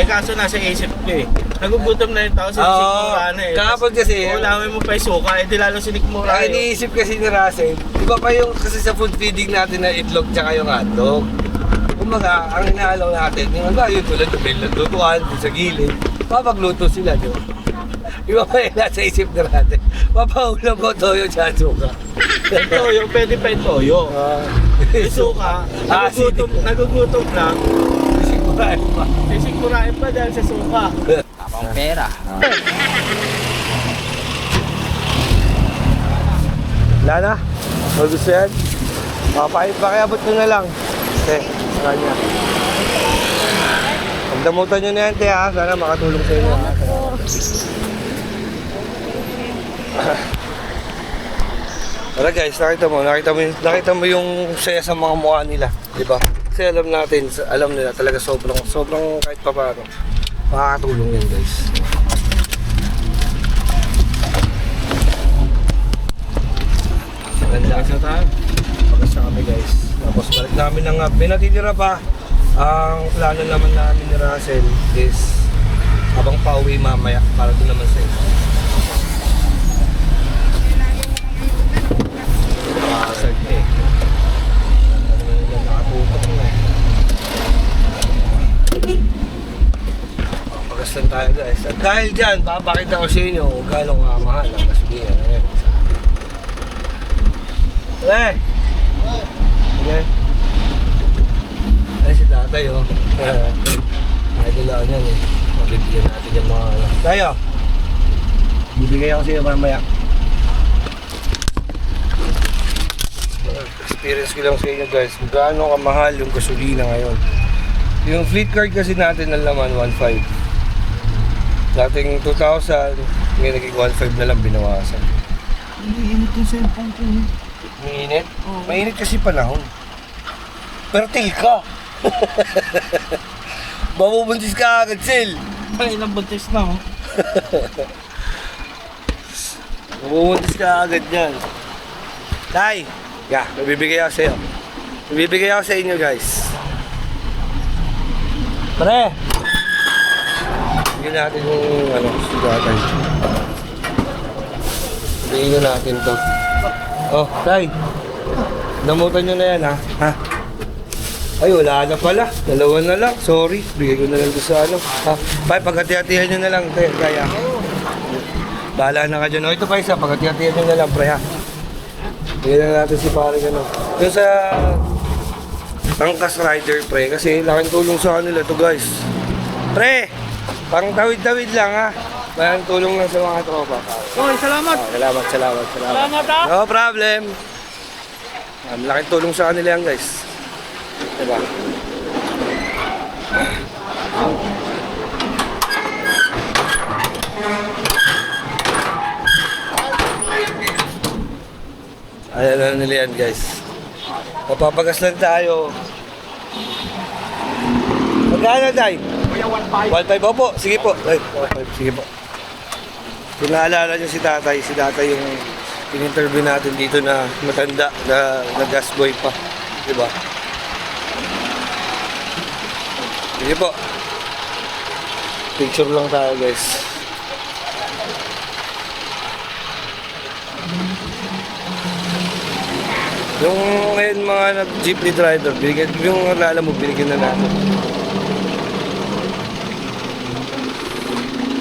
Kaso nasa isip ko eh. Nagugutom na yung tao, sinikmura na eh. Kahapon kasi, Kung ulamin mo pa yung suka, di lalo sinikmura ang iniisip kasi ni Russell, di ba pa yung kasi sa food feeding natin na itlog tsaka yung hotdog. Kumbaga, ang inaalaw natin, yung ba yun tulad yung may lutuan sa gilid, papagluto sila, di ba? Iba pa yung nasa isip na natin, papaulam ko toyo tsaka suka. Yung toyo, pwede pa yung toyo. Yung suka, nagugutom lang. Sigurahin pa. Sisikmurain pa dahil sa suka. Ang pera. Wala na? Kung gusto yan? Pakiabot nyo na lang. Sa kanya. Pagdamutan nyo na yan, te ha. Sana makatulong sa inyo. Tara guys, nakita mo yung saya sa mga mukha nila, di ba? Kasi alam nila talaga sobrang kahit pa paano. Makakatulong yan guys. Ganda na tayo. Pagas na kami guys. Tapos balik namin ng may natitira pa. Ang plano naman namin ni Russell is habang pauwi mamaya para doon naman sa isa. Nakasag eh. Nakatutok na eh. Pagas lang tayo guys. At dahil dyan, papakita ko sa inyo kung gano'ng kamahal ang gasolina. Okay. Ay, si tatay oh. Idol ako yan eh. Mabibigyan natin yung mga ano. Tayo! Bibigay ako sa iyo mamaya. Experience ko lang sa inyo guys kung gaano kamahal yung gasolina ngayon. Yung fleet card kasi natin ng laman 1.5. Dating 2,000, ngayon naging 1.5 na lang binawasan. Iniinit yung cellphone ko. Mainit? Mainit kasi panahon. Pero til ka. Mabubuntis ka agad, Sil. Ay, ilang buntis na oh. Mabubuntis ka agad yan. Tay! May bibigay ako sa'yo. May bibigay ako sa inyo, guys. Pre! Bigyan natin yung sugatan. Bigyan natin to. Oh, Tay! Namutan nyo na yan, ha? Ay, wala na pala. Dalawa na lang. Sorry. Bigay ko na lang doon sa ano. Paghati-hatihan nyo na lang. Kaya. Bahala na ka dyan. O, ito pa isa. Paghati-hatihan nyo na lang, pre, ha? Bigyan na natin si pare ka, no? Yung sa Angkas Rider, pre. Kasi laking tulong sa kanila to, guys. Pre! Pang tawid-tawid lang, ha? Maraming tulong lang sa mga tropa. Oy, salamat! Salamat. Salamat ha! No problem. Laking tulong sa kanila yan, guys. Diba? Ayan nila yan guys. Mapapagas lang tayo. Magkano tayo? 1.5 po. Sige po. Ay, 1.5. Sige po. Kung naalala nyo si tatay yung in-interview natin dito na matanda na gas boy pa. Diba? Sige po. Picture lang tayo guys. Yung ngayon mga jeepney driver, binigyan, yung alala mo, binigyan na natin.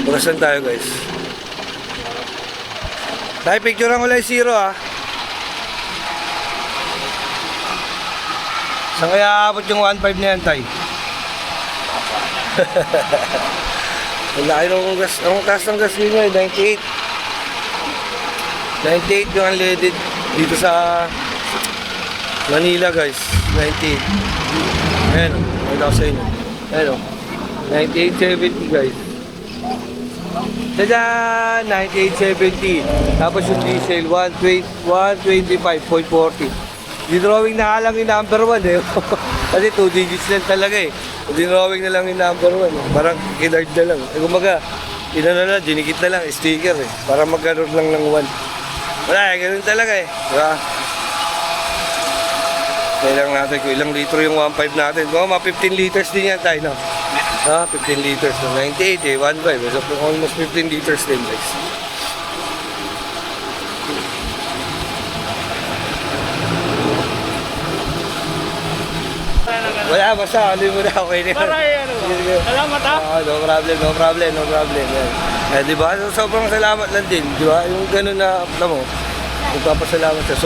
Burasan tayo guys. Tayo picturean ko lang yung zero ah. Saan kaya aabot yung 1.5 na yan, Tay? Ang laki ng gas, ang taas ng gas nyo eh, 98. 98 yung unleaded dito sa Manila guys, 98. Ayan o, may daw sa inyo. Ayan o, 98.70 guys. Tada! 98.70. Tapos yung diesel, 125.40. Dinrawing na lang yung number 1 eh. Kasi 2 digits lang talaga eh. Dinrawing na lang yung number 1 eh. Parang kinard na lang. Eh kumaga, inano na, dinikit na lang, sticker eh. Para magkaroon lang ng 1. Wala eh, ganun talaga eh. Diba? Kailang natin kung ilang litro yung 1.5 natin. Kung mga 15 liters din yan tayo, no? Ha? 15 liters. No? 98 eh, 1.5. So, almost 15 liters din guys. Wala, basta, ano mo na, okay na. Salamat ha. No problem, no problem, no problem. Yan. Eh, di ba? Sobrang salamat lang din, di ba? Yung gano'n na, alam mo, nagpapasalamat siya.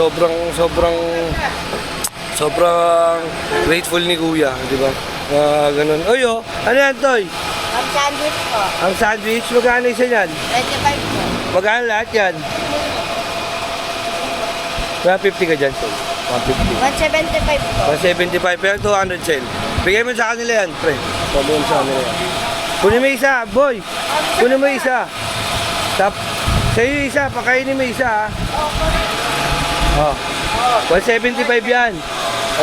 Sobrang grateful ni Kuya, di ba? Ganun. Oy, oh, ano yan, Toy? Ang sandwich po. Ang sandwich, magkano isa yan? 25 po. Magkano lahat yan? 150 ka dyan, Toy. 150. 175 po. 175, pero 200 sale. Bigay mo sa kanila yan, pre. Sabi mo sa kanila yan. Kunin mo isa, boy. Kunin mo isa. Sa'yo isa, pakainin mo isa, ha. Oh. 175 yan.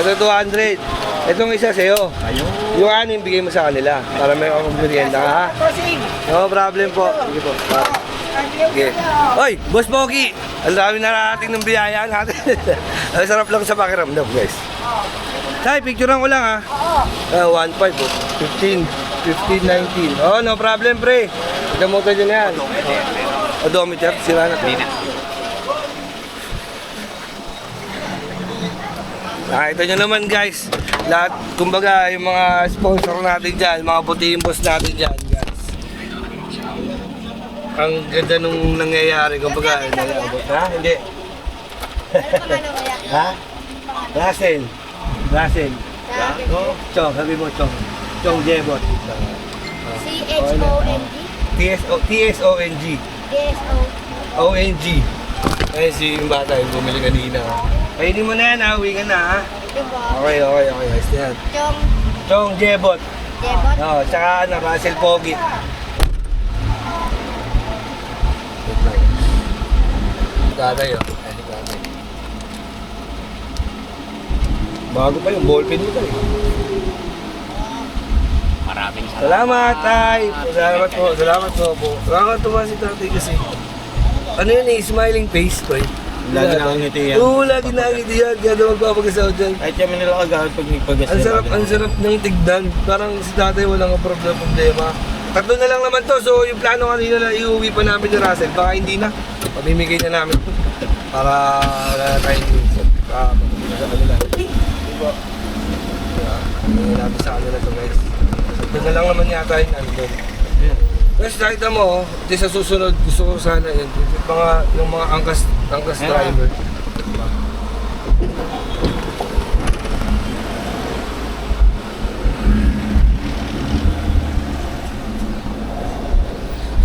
Ito 200. Itong isa sa'yo. Yung anim, bigay mo sa kanila. Para may akong merienda, ha. No problem po. Sige po. Okay. Oy, Boss Pogi. Ang dami narating ng biyaya natin. Ang sarap lang sa pakiramdam, guys. Tay, picturean ko lang ha. 1.5 po. 15, 19. Oh, no problem, pre. Ito mo tayo dyan yan. Odometer, sira na. Nakita nyo naman guys. Lahat, kumbaga, yung mga sponsor natin dyan, mga puting boss natin dyan, guys. Ang ganda nung nangyayari, kumbaga, nangyayabot. Ha? Hindi. Ha? Russell. Chong, sabi mo Chong. Chong Jebot. C-H-O-N-G? T-S-O-N-G. D-S-O. O-N-G. Ayun si yung bata yung bumili kanina. Kainin mo na yan ha, uwi ka na ha. Ito po. Okay. Ayos na yan. Chong Jebot. Jebot? Oo, tsaka Russell Pogi. Tatay oh. Bago pa yung ballpen mo tayo. Maraming Salamat, Tay. Salamat po. Nakakatuwa si tatay kasi. Ano yun eh, smiling face, pre. Lagi nakangiti yan. Oo, lagi nakangiti yan. Ganda magpapagasaw dyan. Kahit kami nila kagawin pag nagpagas. Ang sarap ng tignan. Parang si tatay walang problema. Tatlo na lang naman to. So yung plano kanina na iuwi pa namin ni Russell. Baka hindi na. Pamimigay na namin. Para wala na tayong minsan. Sa kanila. Diba? Pamimigay natin sa kanila to guys. Tatlo na lang naman yata yung nandun. Guys, nakita mo, di sa susunod, gusto ko sana yun. Yung mga angkas driver.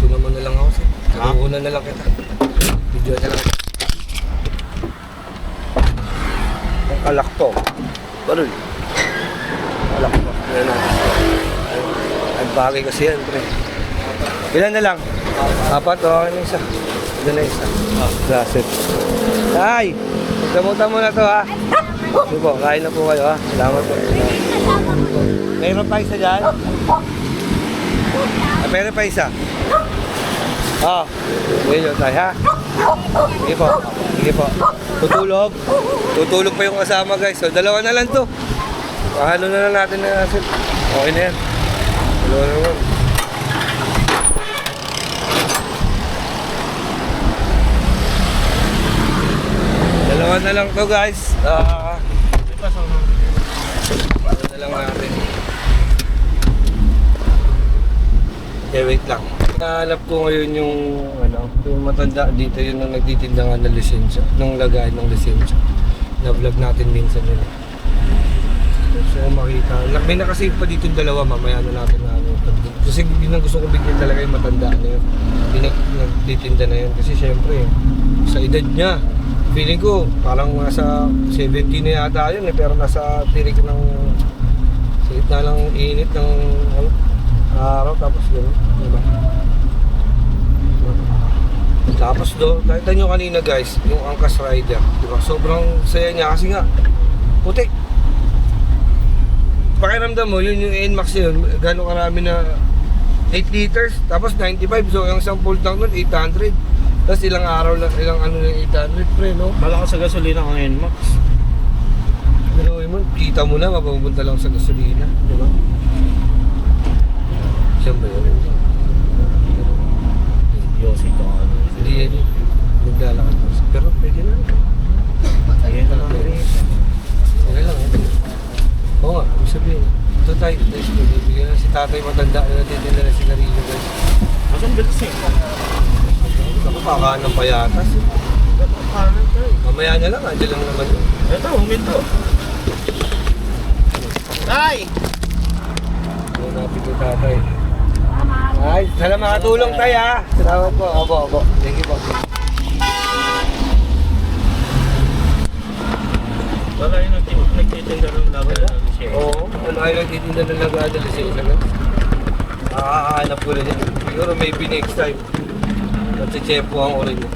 Sinama na lang ako sir. Kakukunan na lang kita. Video na lang. Ang kalak to. Baroy. Kalak to. Ayan na. Ang bagay kasi yan, pre. Ilan na lang? 4 o ano isa? Ito na isa. Gracias. Ay! Pagkamutan mo na to ha. Sige po, kain na po kayo ha. Salamat po. Mayroon pa isa dyan? Mayroon pa isa. Ah, ngayon yun tayo ha. Sige po. Sige po. Tutulog. Tutulog pa yung kasama guys. So dalawa na lang to. Pahalo na lang natin na natin. Okay na yan. Dalawa na lang. Dalawa na lang to guys. Dalawa na lang natin. Okay, wait lang. Nahanap ko ngayon yung yung matanda dito, yun ang nagtitinda nga ng lisensya, nung lagayan ng lisensya. Na-vlog natin minsan yun. So makita. May nakasave pa dito yung dalawa, mamaya na natin na kasi yun ang gusto ko bigyan talaga yung matanda na yun. Nagtitinda na yun kasi syempre sa edad niya, feeling ko parang nasa 70 na yata yun pero nasa tirik ng sa gitna lang init ng araw tapos yun, diba? Tapos nakita nyo kanina guys, yung Angkas Rider, diba? Sobrang saya niya kasi nga putik. Pakiramdam mo, yun yung NMAX yun, gano'ng karami na 8 liters, tapos 95, so yung isang full tank nun, 800. Tapos ilang araw lang, ilang ano lang 800 pre, no? Malakas sa gasolina ang NMAX. Pero mo, kita mo na, mapupunta lang sa gasolina, diba? Siyempre yun. Yossi to. Hindi yan yun. Naglalakad mo. Pero pwede na. Ayan na lang. Okay lang eh. Oo nga, ibig sabihin. Ito tayo, bibigyan na si tatay matanda na natitinda na sigarilyo guys. Asan bilis eh? Ako baka ng payatas. Mamaya na lang, andyan lang naman yun. Ito, huminto. Tay! Ano natin yung tatay. Ay, sana makatulong tayo ha. Salamat po. Opo. Thank you po. Wala yung nagtitinda ng laban na siya. Oo, ano ay nagtitinda ng nag-adala sa isa na. Hanap ko rin yan. Siguro maybe next time. Natsi-chepo ang orin mo.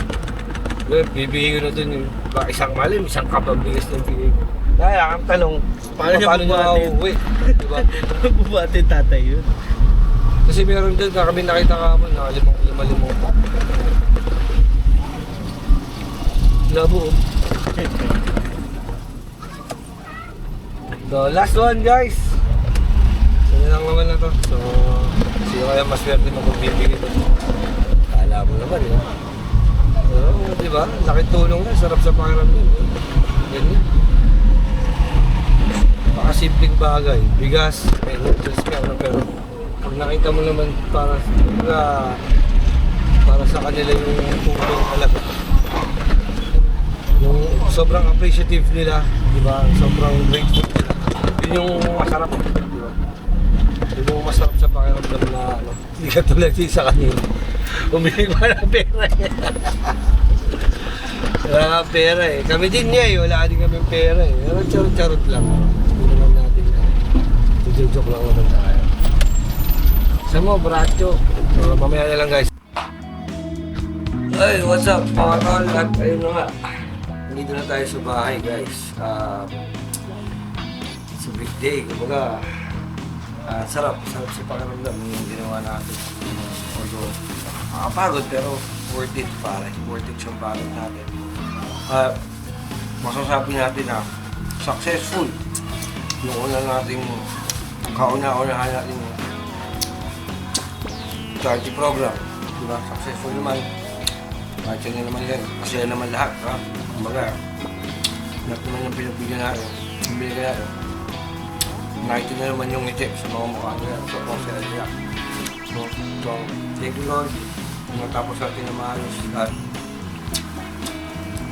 Bibigay ko na dun yung isang malim, isang kapang bigas ng bigay ko. Kaya ang tanong, paano niya uuwi? Diba? Bubati tatay yun. Kasi meron dyan, kami nakita kahapon na lima-limang pa. Labo. So, last one guys. So, yun lang naman na to. So, sino kaya mas swerte na magbibigay ito? Kala mo naman, eh. So, diba? Laking tulong na. Sarap sa pakiramdam. Ganyan. Baka simpleng bagay. Bigas, may noodles ka, pero pag nakita mo naman para sa kanila yung tulong talaga. Yung sobrang appreciative nila, di ba? Sobrang grateful nila. Yun yung masarap, di ba? Yun yung masarap sa pakiramdam na hindi ka tulad sa kanila. Umili pa ng pera eh. Wala kang pera eh. Kami din niya eh, wala din kami pera eh. Pero charot-charot lang. Hindi naman natin joke lang naman tayo. Sa mo, bracho. So, mamaya na lang guys. Hey, what's up mga tol? At ayun na nga. Nandito na tayo sa bahay guys. It's a big day. Kumbaga, sarap sa pakiramdam yung ginawa natin. Although, makapagod pero worth it pare. Worth it yung pagod natin. Masasabi natin na successful. Yung una natin, kauna-unahan natin charity program. Diba? Successful naman. Kahit yan naman yan. Kasi yan naman lahat. Ha? Kumbaga, lahat naman yung pinagbigyan natin. Pinabigyan natin. Nakita na naman yung ngiti sa mga mukha nila. So, masaya nila. So, thank you Lord. Natapos natin na maayos. At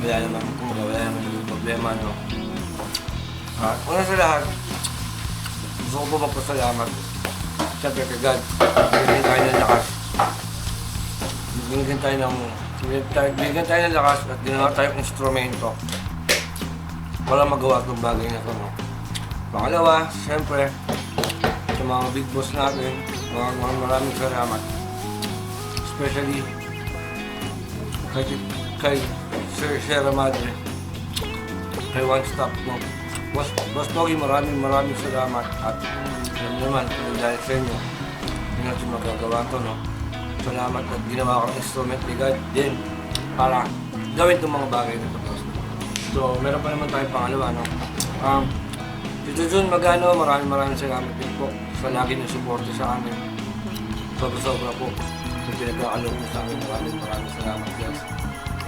wala naman, kumbaga, wala naman yung problema, no? At una sa lahat, gusto ko po magpasalamat. Siyempre kay God, bigyan tayo ng lakas. Bigyan tayo ng lakas at ginawa tayong instrumento para magawa itong bagay na ito, no? Pangalawa, siyempre, sa mga big boss natin, maraming salamat. Especially kay Sir Sierra Madre, kay One Stop, no? Boss Togi, maraming salamat at alam naman, dahil sa inyo, hindi natin magagawa ito, no? Salamat at ginawa kong instrument ni God din para gawin itong mga bagay na ito. So, meron pa naman tayong pangalawa, no? Tito Jun Magano, maraming salamat din po sa lagi ng suporta sa amin. Sobra po. Sa pinagkakalong niyo sa amin, maraming salamat, guys.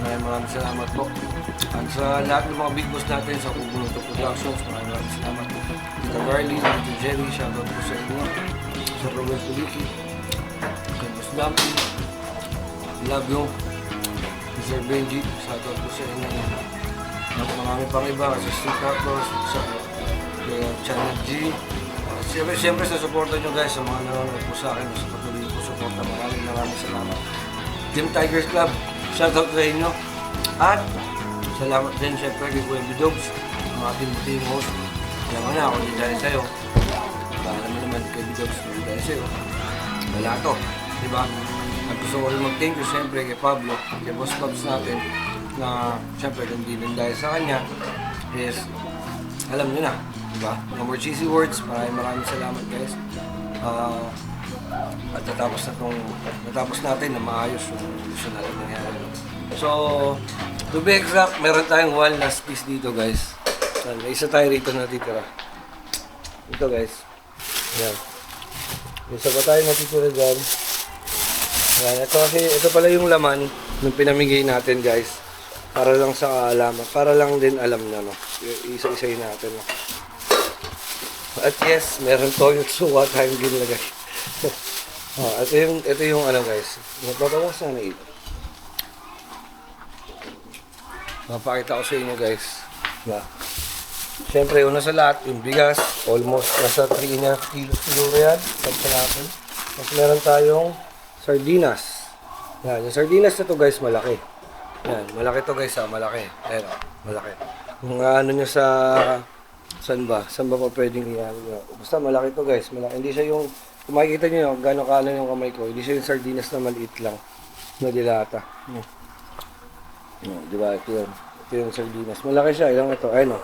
Maraming salamat po. At sa lahat ng mga big boss natin sa Ubuntu Productions, maraming salamat po. Tita Carly, Tito Jerry, shoutout po sa inyo. Sa Robert Puliki, kay Boss Dumpy, love you. Sir Benji, shoutout po sa inyo. Marami pang iba, sa Steve Carlos, sa Channel G. Siyempre sa suporta nyo guys, sa mga nanonood po sa akin, sa patuloy po suporta, maraming salamat. Team Tigers Club, shoutout sa inyo. At salamat din siyempre kay Kuya Bidogs, ang ating team host. Kaya mo na ako din dahil sa'yo. Alam mo naman kay Bidogs, din dahil sa'yo. Wala to, di ba? At gusto ko rin mag-thank you siyempre kay Pablo, kay Boss Pops natin, na siyempre kung di din dahil sa kanya, is alam nyo na, di ba? No more cheesy words, maraming salamat guys. At natapos natin na maayos yung gusto natin nangyari. So, to be exact, meron tayong one last piece dito guys. May isa tayo rito natitira. Ito guys. Yan. Isa pa tayo natitira dyan. Yan. Ito pala yung laman nung pinamigay natin guys. Para lang sa kaalaman. Para lang din alam na no. Isa-isayin natin no. At yes, meron toilet suka tayong ginlagay. At ito yung ano guys. Magpapagawas na ito. Mapakita ko sa inyo guys. Diba? Siyempre, una sa lahat, yung bigas. Almost nasa 3.5 kilos siguro yan. Tapos natin. Tapos meron tayong sardinas. Yan, yung sardinas na to guys, malaki. Yan, malaki to guys ha, malaki. Ayan o, malaki. Kung ano nyo sa... Saan ba pa pwedeng iyan? Basta malaki to guys, malaki. Hindi siya yung... Kung makikita nyo yung gano'ng kaano yung kamay ko, hindi siya yung sardinas na maliit lang. Na dilata. Diba? Ito yun. Ito yung sardinas. Malaki siya. Ilang ito? Ayun o.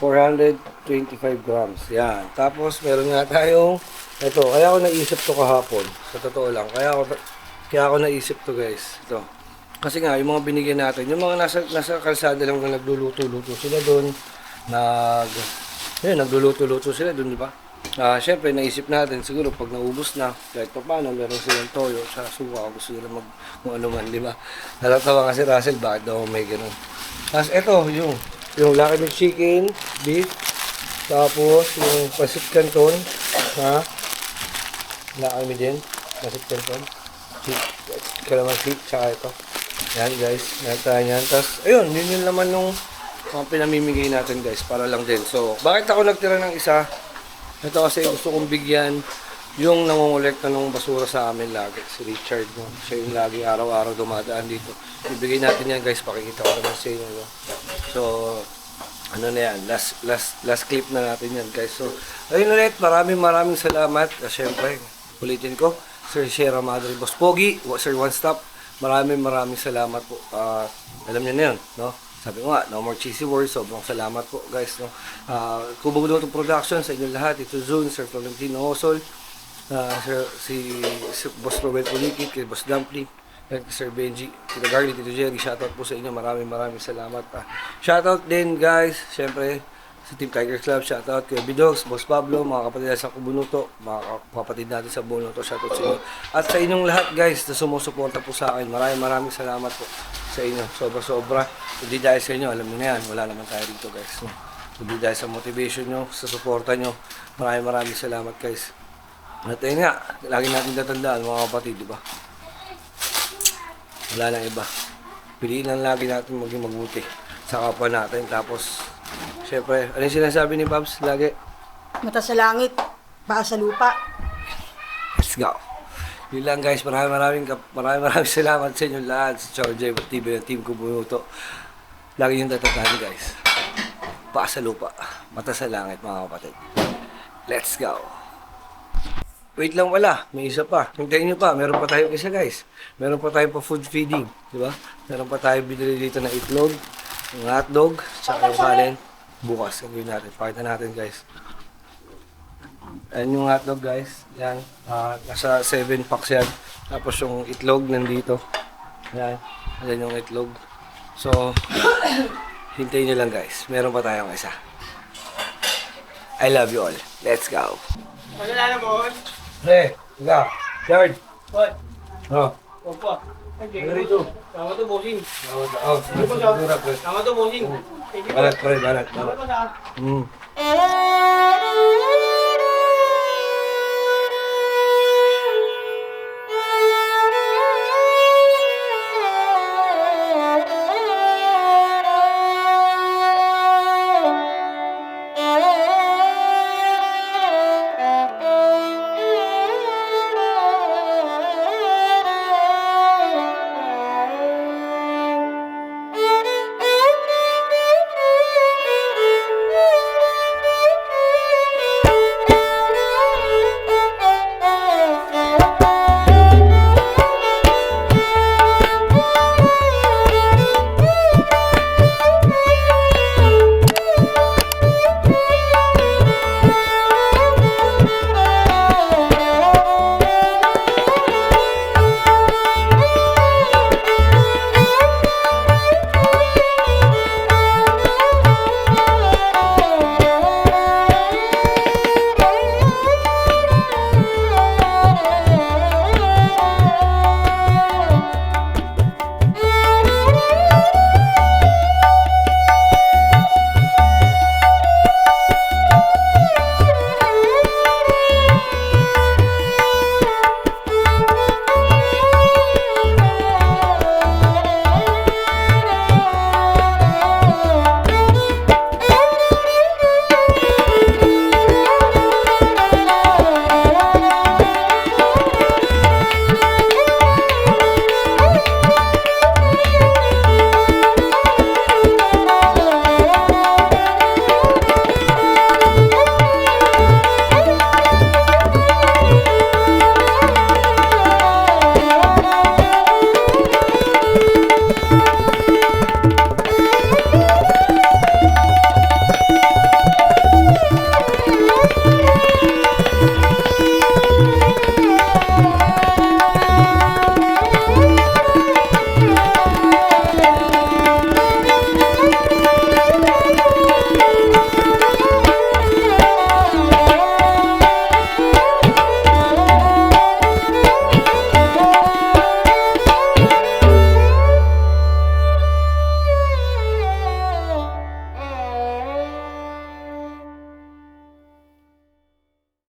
425 grams. Yan. Tapos meron nga tayong... Ito. Kaya ako naisip to kahapon. Sa totoo lang. Kaya ako naisip to guys. Ito. Kasi nga, yung mga binigyan natin, yung mga nasa kalsada lang na nagluluto-luto sila doon. Nagluluto-luto sila doon, di ba? Siyempre, naisip natin, siguro pag naubos na, kahit pa paano, meron silang toyo sa suka, gusto nila kung ano man, di ba? Natatawa nga si Russell, bakit daw may ganun. Tapos ito, yung Lucky Meat Chicken, beef, tapos yung pasit canton, Lucky Meat din, pasit canton, kalamansi, tsaka ito. Yan guys, natahan yan. Tapos, ayun, yun naman nung mga pinamimigay natin guys, para lang din. So, bakit ako nagtira ng isa? Ito kasi gusto kong bigyan yung nangongolekta ng basura sa amin lagi, si Richard. No? Siya yung lagi araw-araw dumadaan dito. Ibigay natin yan guys, pakikita ko naman sa inyo. No? So, ano na yan, last clip na natin yan guys. So, ayun ulit, maraming salamat. Siyempre, ulitin ko, Sir Sierra Madre Boss Pogi, Sir One Stop. Maraming salamat po. Alam niyo na yun, no? Sabi ko nga, no more cheesy words. Sobrang salamat po, guys, no? Ubuntu Production sa inyo lahat. Ito June, Sir Florentino Osol, si Boss Robert Puliki, kay Boss Dumpling, kay Sir Benji, Tito Garly, Tito Jerry. Shoutout po sa inyo. Maraming salamat. Shoutout din, guys, syempre, sa Team Tigers Club, shoutout kay Bidogs, Boss Pablo, mga kapatid sa Ubuntu, mga kapatid natin sa Ubuntu, shoutout sa inyo. At sa inyong lahat guys na sumusuporta po sa akin, maraming salamat po sa inyo. Sobra. Hindi dahil sa inyo, alam niyo na yan, wala naman tayo dito guys. Hindi dahil sa motivation nyo, sa suporta nyo, maraming salamat guys. At ayun nga, lagi natin tatandaan mga kapatid, di ba? Wala nang iba. Piliin lang lagi natin maging mabuti sa kapwa natin. Tapos siyempre, ano yung sinasabi ni Babs lagi? Mata sa langit, paa sa lupa. Let's go. Yun lang guys, maraming salamat sa inyo lahat. Sa Chow J TV ng Team Ubuntu. Lagi yung tatandaan guys. Paa sa lupa, mata sa langit mga kapatid. Let's go. Wait lang wala, may isa pa. Hintayin nyo pa, meron pa tayong isa guys. Meron pa tayong pa food feeding, di ba? Meron pa tayong binili dito na itlog, yung hotdog, tsaka yung kanin. Bukas, gawin natin. Pakita natin guys. Ayan yung hotdog guys. Yan. Nasa 7 packs yan. Tapos yung itlog nandito. Ayan. Ayan yung itlog. So, hintayin nyo lang guys. Meron pa tayong isa. I love you all. Let's go. Pagkalala mo, Pre, ika. George. what? Oh. Opo. Ano rito? Tama to, bossing. Oh, sigura pre. Tama to, bossing. Balat pre, balat. Tama to sa Mm.